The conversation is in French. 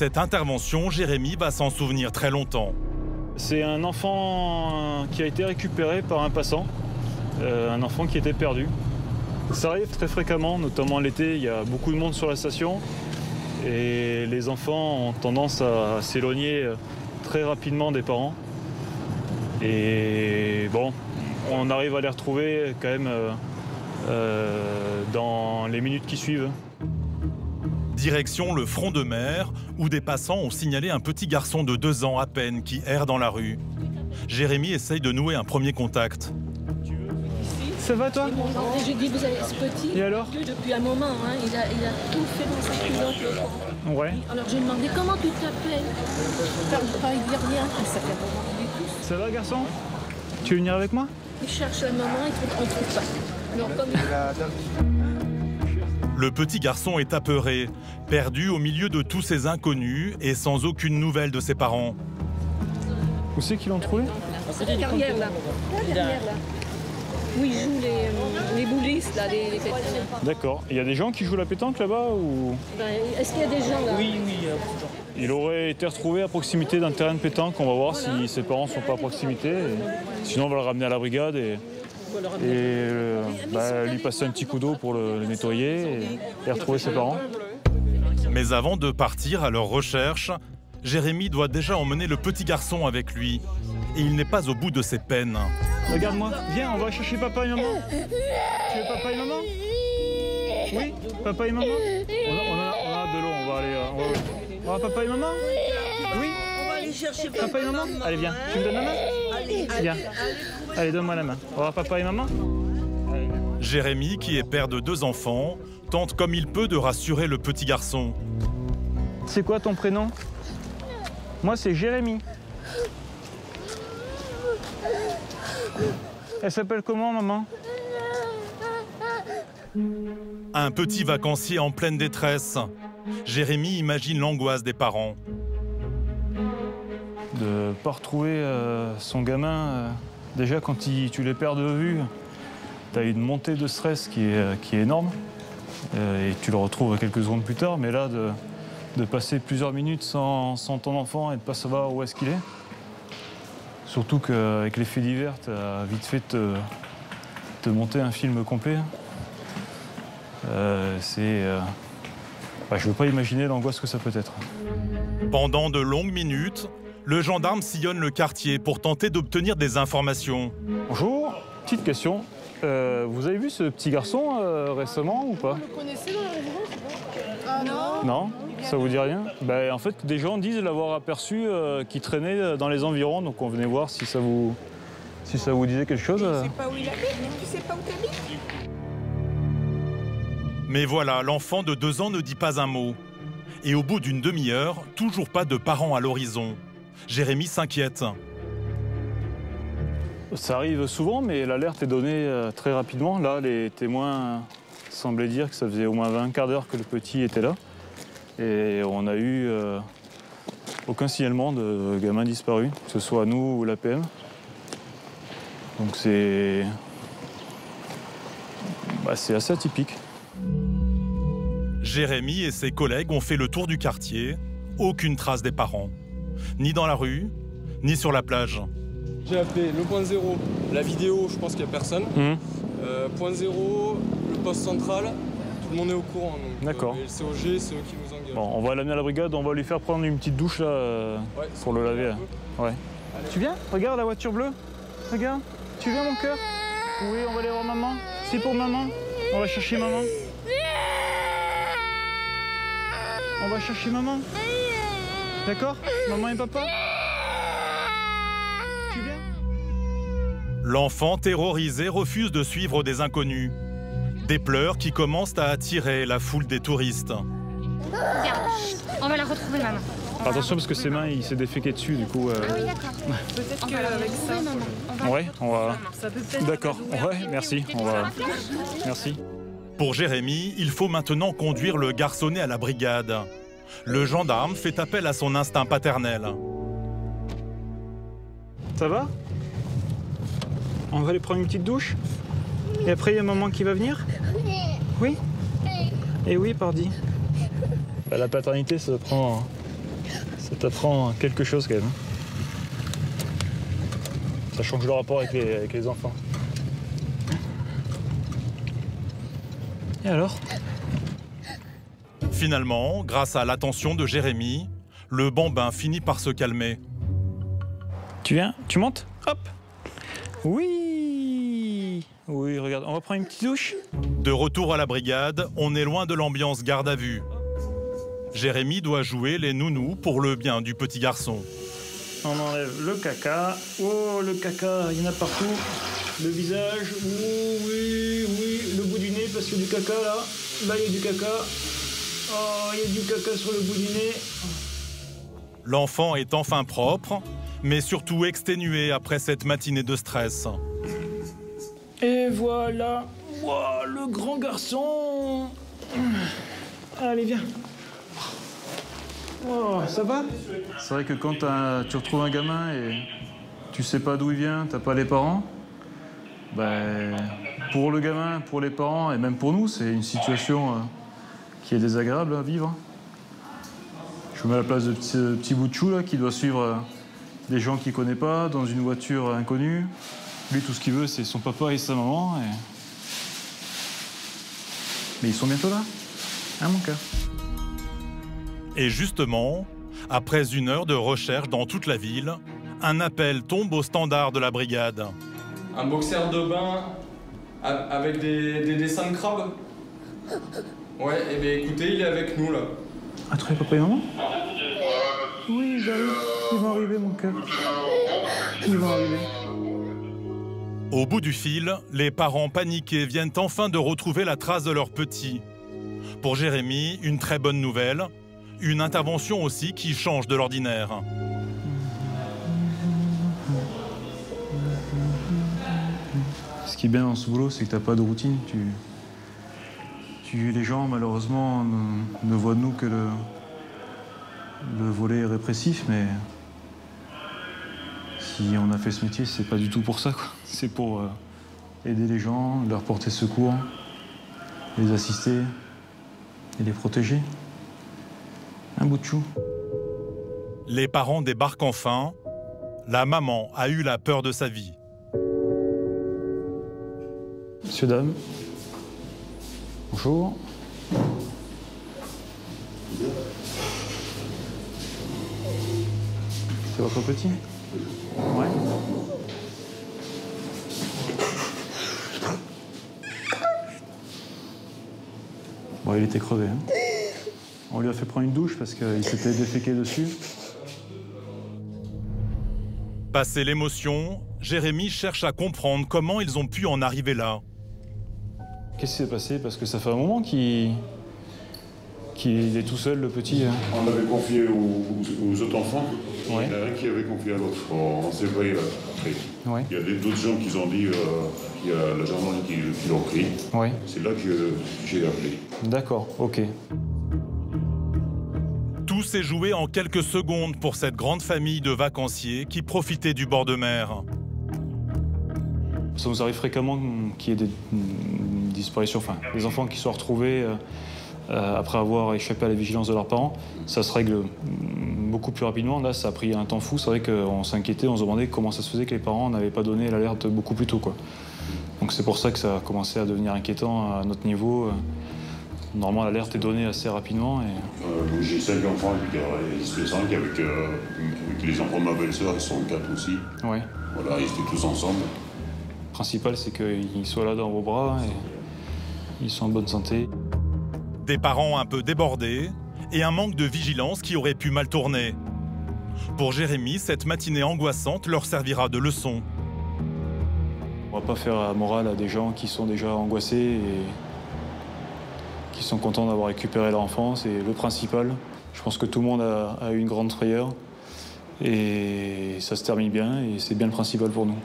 Cette intervention, Jérémy va s'en souvenir très longtemps. C'est un enfant qui a été récupéré par un passant, un enfant qui était perdu. Ça arrive très fréquemment, notamment l'été, il y a beaucoup de monde sur la station et les enfants ont tendance à s'éloigner très rapidement des parents. Et bon, on arrive à les retrouver quand même dans les minutes qui suivent. Direction le front de mer, où des passants ont signalé un petit garçon de 2 ans à peine qui erre dans la rue. Jérémy essaye de nouer un premier contact. Ça va toi? J'ai dit, vous avez ce petit. Et alors? Depuis un moment, hein, il a tout fait dans sa culotte. Ouais. Alors j'ai demandé comment tu t'appelles. Il dit rien. Ça fait un moment qu'il est tous. Ça va garçon? Tu veux venir avec moi? Il cherche la maman et on ne trouve pas. Alors comme Le petit garçon est apeuré, perdu au milieu de tous ces inconnus et sans aucune nouvelle de ses parents. Où c'est qu'ils l'ont trouvé? Carrière là. Derrière là. Où ils jouent les boulistes là, les pétanques. D'accord. Il y a des gens qui jouent la pétanque là-bas ou... Est-ce qu'il y a des gens là? Oui. Il aurait été retrouvé à proximité d'un terrain de pétanque. On va voir si ses parents ne sont pas à proximité. Sinon, on va le ramener à la brigade et lui passer un petit coup d'eau pour le nettoyer et retrouver ses parents. Mais avant de partir à leur recherche, Jérémy doit déjà emmener le petit garçon avec lui. Et il n'est pas au bout de ses peines. Regarde-moi, viens, on va chercher papa et maman. Tu veux papa et maman? Oui, papa et maman? On a de l'eau, on va aller... On va papa et maman? Oui? On va aller chercher Papa et maman? Allez, viens, tu me donnes la main? Viens. Allez, donne-moi la main. On va voir papa et maman? Jérémy, qui est père de 2 enfants, tente comme il peut de rassurer le petit garçon. C'est quoi ton prénom? Moi, c'est Jérémy. Elle s'appelle comment, maman? Un petit vacancier en pleine détresse. Jérémy imagine l'angoisse des parents. De ne pas retrouver son gamin, déjà quand tu les perds de vue, tu as une montée de stress qui est énorme. Et tu le retrouves quelques secondes plus tard, mais là, de passer plusieurs minutes sans ton enfant et de ne pas savoir où est-ce qu'il est. Surtout qu'avec les faits divers, tu as vite fait te monter un film complet. Je ne veux pas imaginer l'angoisse que ça peut être. Pendant de longues minutes, le gendarme sillonne le quartier pour tenter d'obtenir des informations. Bonjour, petite question. Vous avez vu ce petit garçon récemment ou pas? Vous le connaissez dans la résidence? Ah non. Non? Ça vous dit rien? En fait, des gens disent l'avoir aperçu qui traînait dans les environs, donc on venait voir si ça vous disait quelque chose. Tu sais pas où il habite? Tu sais pas où tu habites? Mais voilà, l'enfant de 2 ans ne dit pas un mot. Et au bout d'une demi-heure, toujours pas de parents à l'horizon. Jérémy s'inquiète. Ça arrive souvent, mais l'alerte est donnée très rapidement. Là, les témoins semblaient dire que ça faisait au moins 20 quarts d'heure que le petit était là. Et on n'a eu aucun signalement de gamin disparu, que ce soit nous ou l'APM. Donc c'est assez atypique. Jérémy et ses collègues ont fait le tour du quartier. Aucune trace des parents. Ni dans la rue, ni sur la plage. J'ai appelé le point 0, la vidéo, je pense qu'il n'y a personne. Point 0, le poste central, tout le monde est au courant. D'accord. Et le COG, c'est eux qui nous engagent. Bon, on va l'amener à la brigade, on va lui faire prendre une petite douche là, pour le laver. Ouais. Tu viens? Regarde la voiture bleue. Regarde. Tu viens mon cœur? Oui, on va aller voir maman. C'est pour maman. On va chercher maman. On va chercher maman. D'accord? Maman et papa? Tu viens? L'enfant terrorisé refuse de suivre des inconnus. Des pleurs qui commencent à attirer la foule des touristes. Viens, on va la retrouver, maman. Attention parce que ses mains, il s'est déféqué dessus, du coup. Ah oui, d'accord. Peut-être On va la retrouver, maman. Ouais, on va. Ça peut peut-être. D'accord. Ouais, merci. On va. Merci. Pour Jérémy, il faut maintenant conduire le garçonnet à la brigade. Le gendarme fait appel à son instinct paternel. Ça va? On va aller prendre une petite douche? Et après, il y a maman qui va venir? Oui? Et oui, pardi. La paternité, ça prend Ça t'apprend quelque chose quand même. Ça change le rapport avec les enfants. Et alors? Finalement, grâce à l'attention de Jérémy, le bambin finit par se calmer. Tu viens? Tu montes? Hop! Oui! Oui, regarde, on va prendre une petite douche. De retour à la brigade, on est loin de l'ambiance garde à vue. Jérémy doit jouer les nounous pour le bien du petit garçon. On enlève le caca. Oh, le caca, il y en a partout. Le visage. Oh, oui, oui. Le bout du nez, parce qu'il y a du caca là. Là, il y a du caca. Oh, il y a du caca sur le bout du nez. L'enfant est enfin propre, mais surtout exténué après cette matinée de stress. Et voilà. Wow, le grand garçon. Allez, viens. Oh, ça va? C'est vrai que quand tu retrouves un gamin et tu sais pas d'où il vient, t'as pas les parents, ben, pour le gamin, pour les parents et même pour nous, c'est une situation qui est désagréable à vivre. Je me mets à la place de ce petit bout de chou là, qui doit suivre des gens qu'il connaît pas dans une voiture inconnue. Lui, tout ce qu'il veut, c'est son papa et sa maman. Mais ils sont bientôt là, hein, mon cœur? Et justement, après 1 heure de recherche dans toute la ville, un appel tombe au standard de la brigade. Un boxeur de bain avec des dessins de crabes. Ouais, et bien écoutez, il est avec nous là. Ah, tu es papa et maman? Oui, j'arrive. Ils vont arriver, mon cœur. Ils vont arriver. Au bout du fil, les parents paniqués viennent enfin de retrouver la trace de leur petit. Pour Jérémy, une très bonne nouvelle. Une intervention aussi qui change de l'ordinaire. Ce qui est bien dans ce boulot, c'est que tu n'as pas de routine. Les gens, malheureusement, ne voient de nous que le volet répressif, mais si on a fait ce métier, c'est pas du tout pour ça, quoi. C'est pour aider les gens, leur porter secours, les assister et les protéger. Un bout de chou. Les parents débarquent enfin. La maman a eu la peur de sa vie. Monsieur, dame. Bonjour. C'est votre petit? Ouais. Bon, il était crevé, hein. On lui a fait prendre une douche parce qu'il s'était déféqué dessus. Passé l'émotion, Jérémy cherche à comprendre comment ils ont pu en arriver là. Qu'est-ce qui s'est passé? Parce que ça fait un moment qu'il est tout seul, le petit. On l'avait confié aux autres enfants. Ouais. Il y en a un qui avait confié à l'autre. On s'est pris après. Ouais. Il y a d'autres gens qui ont dit qu'il y a la gendarmerie qui l'ont pris. Ouais. C'est là que j'ai appelé. D'accord, ok. Tout s'est joué en quelques secondes pour cette grande famille de vacanciers qui profitaient du bord de mer. Ça nous arrive fréquemment qu'il y ait des disparitions, enfin, des enfants qui soient retrouvés après avoir échappé à la vigilance de leurs parents. Ça se règle beaucoup plus rapidement. Là, ça a pris un temps fou. C'est vrai qu'on s'inquiétait, on se demandait comment ça se faisait que les parents n'avaient pas donné l'alerte beaucoup plus tôt, quoi. Donc c'est pour ça que ça a commencé à devenir inquiétant à notre niveau. Normalement, l'alerte est donnée assez rapidement. J'ai 5 enfants, et puis il reste 5 avec les enfants de ma belle-sœur, ils sont 4 aussi. Ouais. Voilà, ils étaient tous ensemble. Le principal, c'est qu'ils soient là dans vos bras et ils sont en bonne santé. Des parents un peu débordés et un manque de vigilance qui aurait pu mal tourner. Pour Jérémy, cette matinée angoissante leur servira de leçon. On va pas faire la morale à des gens qui sont déjà angoissés et qui sont contents d'avoir récupéré leur enfant, c'est le principal. Je pense que tout le monde a eu une grande frayeur et ça se termine bien et c'est bien le principal pour nous.